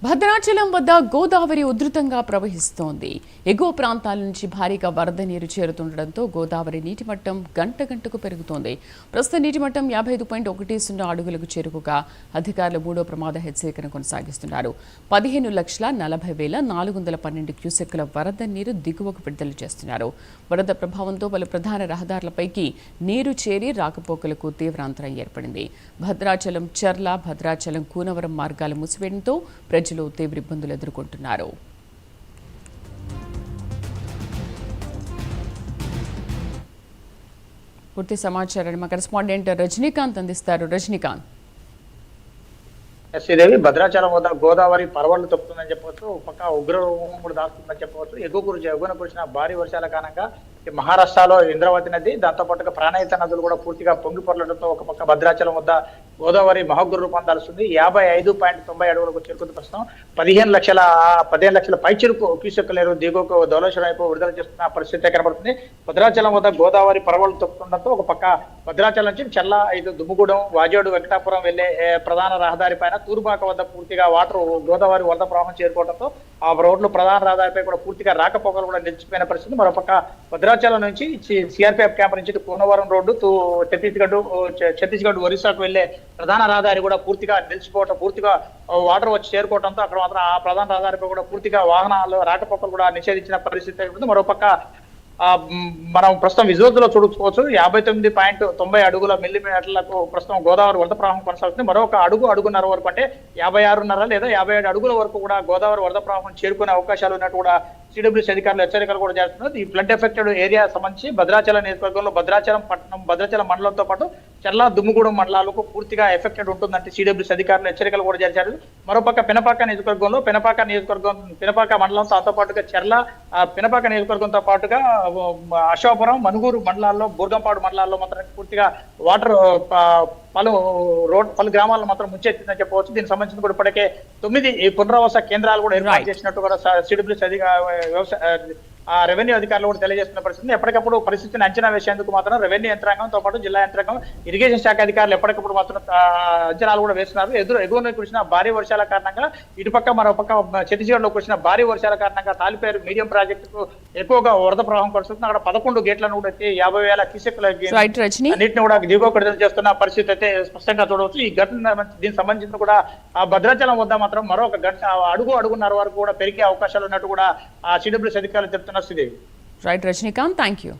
భద్రాచలం వద్ద గోదావరి ఉధృతంగా ప్రవహిస్తోంది. ఎగువ ప్రాంతాల నుంచి భారీగా వరద నీరు చేరుతుండటంతో గోదావరి నీటి మట్టం గంట గంటకు పెరుగుతోంది. ప్రస్తుత నీటి మట్టం 55.10 అడుగులకు చేరుకోగా అధికారులు మూడో ప్రమాద హెచ్చరికను కొనసాగిస్తున్నారు. 15,40,412 క్యూసెక్కుల వరద నీరు దిగువకు విడుదల చేస్తున్నారు. వరద ప్రభావంతో పలు ప్రధాన రహదారులపైకి నీరు చేరి రాకపోకలకు తీవ్ర అంతరం ఏర్పడింది. భద్రాచలం చర్ల, భద్రాచలం కూనవరం మార్గాలు మూసివేయడంతో ప్రజలు తీవ్ర ఇబ్బందులు ఎదుర్కొంటున్నారు. పూర్తి సమాచారాన్ని మా కరెస్పాండెంట్ రజనీకాంత్ అందిస్తారు. రజనీకాంత్, శ్రీదేవి, భద్రాచలం వద్ద గోదావరి పరవళ్లు తొక్కుతుందని చెప్పవచ్చు. పక్క ఉగ్రరూపం కూడా దాస్తుందని చెప్పవచ్చు. ఎగువన కురిసిన భారీ వర్షాల కారణంగా మహారాష్ట్రలో ఇంద్రావతి నది, దాంతో పాటుగా ప్రాణహిత నదులు కూడా పూర్తిగా పొంగి పొరలడంతో ఒక పక్క భద్రాచలం వద్ద గోదావరి మహోగ్ర రూపం దాల్స్తుంది. 55.90 అడుగులకు చేరుకుంది. ప్రస్తుతం 15 లక్షల పైచిరుకు క్యూసెక్కులు దిగువకు ధవళేశ్వరం వైపు విడుదల చేస్తున్న పరిస్థితి కనబడుతుంది. భద్రాచలం వద్ద గోదావరి పరవళ్లు తొక్కుతుండటంతో ఒక పక్క భద్రాచలం నుంచి చల్ల దుమ్ముగూడెం, వాజేడు, వెంకటాపురం వెళ్లే ప్రధాన రహదారి పైన తూర్పాక వద్ద పూర్తిగా వాటర్ గోదావరి వరద ప్రవాహం చేరుకోవడంతో ఆ రోడ్లు ప్రధాన రహదారిపై కూడా పూర్తిగా రాకపోకలు కూడా నిలిచిపోయిన పరిస్థితి. మరోపక్క భద్రాచలం నుంచి సిఆర్పిఎఫ్ క్యాంప్ నుంచి కూనవరం రోడ్డు, ఛత్తీస్గఢ్ ఒరిస్సాకు వెళ్లే ప్రధాన రహదారి కూడా పూర్తిగా నిలిచిపోవటం, పూర్తిగా వాటర్ వచ్చి చేరుకోవడంతో అక్కడ మాత్రం ఆ ప్రధాన రహదారిపై కూడా పూర్తిగా వాహనాలు రాకపోకలు కూడా నిషేధించిన పరిస్థితి ఉంటుంది. మరోపక్క మనం ప్రస్తుతం విజువల్స్ లో చూడకపోవచ్చు. 59.90 అడుగుల మిల్లీమీటర్లకు ప్రస్తుతం గోదావరి వరద ప్రవాహం కొనసాగుతుంది. మరొక అడుగున్నర వరకు, అంటే 56.5 లేదా 57 అడుగుల వరకు కూడా గోదావరి వరద ప్రవాహం చేరుకునే అవకాశాలు ఉన్నట్టు కూడా సిడబ్ల్యూసీ అధికారులు హెచ్చరికలు కూడా చేస్తున్నారు. ఈ ఫ్లడ్ ఎఫెక్టెడ్ ఏరియా సంబంధించి భద్రాచలం నియోజకవర్గంలో భద్రాచలం పట్టణం, భద్రాచలం మండలంతో పాటు చర్ల, దుమ్ముగూడెం మండలాలకు పూర్తిగా ఎఫెక్టెడ్ ఉంటుందంటే సిడబ్ల్యూసీ అధికారులు హెచ్చరికలు కూడా చేశారు. మరోపక్క పినపాక మండలంతో దాంతో పాటుగా చర్ల, పినపాక నియోజకవర్గంతో పాటుగా అశోపురం, మనుగూరు మండలాల్లో, బూర్గంపాడు మండలాల్లో మాత్రం పూర్తిగా వాటర్ పలు గ్రామాల్లో మాత్రం ముంచెత్తిందని చెప్పవచ్చు. దీనికి సంబంధించి కూడా ఇప్పటికే 9 పునరావాస కేంద్రాలు కూడా ఏర్పాటు చేసినట్టు కూడా సిడబ్ల్యూసీ రెవెన్యూ అధికారులు కూడా తెలియజేస్తున్న పరిస్థితి. ఎప్పటికప్పుడు పరిస్థితిని అంచనా వేసేందుకు మాత్రం రెవెన్యూ యంత్రాంగంతో పాటు జిల్లా యంత్రాంగం, ఇరిగేషన్ శాఖ అధికారులు ఎప్పటికప్పుడు మాత్రం అంచనాలు కూడా వేస్తున్నారు. ఎగువన కురిసిన భారీ వర్షాల కారణంగా ఇటుపక్క మరోపక్క ఛత్తీస్గఢ్లో కురిసిన భారీ వర్షాల కారణంగా తాలిపేరు మీడియం ప్రాజెక్టుకు ఎక్కువగా వరద ప్రవాహం కొనసాగుతుంది. అక్కడ 11 గేట్లను కూడా 50,000 క్యూసెక్కుల నీటిని కూడా దిగువకు విడుదల చేస్తున్న పరిస్థితి అయితే స్పష్టంగా చూడవచ్చు. ఈ ఘటన దీనికి సంబంధించిన కూడా భద్రాచలం వద్ద మాత్రం మరొక అడుగున్నర వరకు కూడా పెరిగే అవకాశాలు ఉన్నట్టు కూడా సిడబ్ల్యూసీ అధికారులు చెప్తున్నారు. Right Rajinikanth, thank you.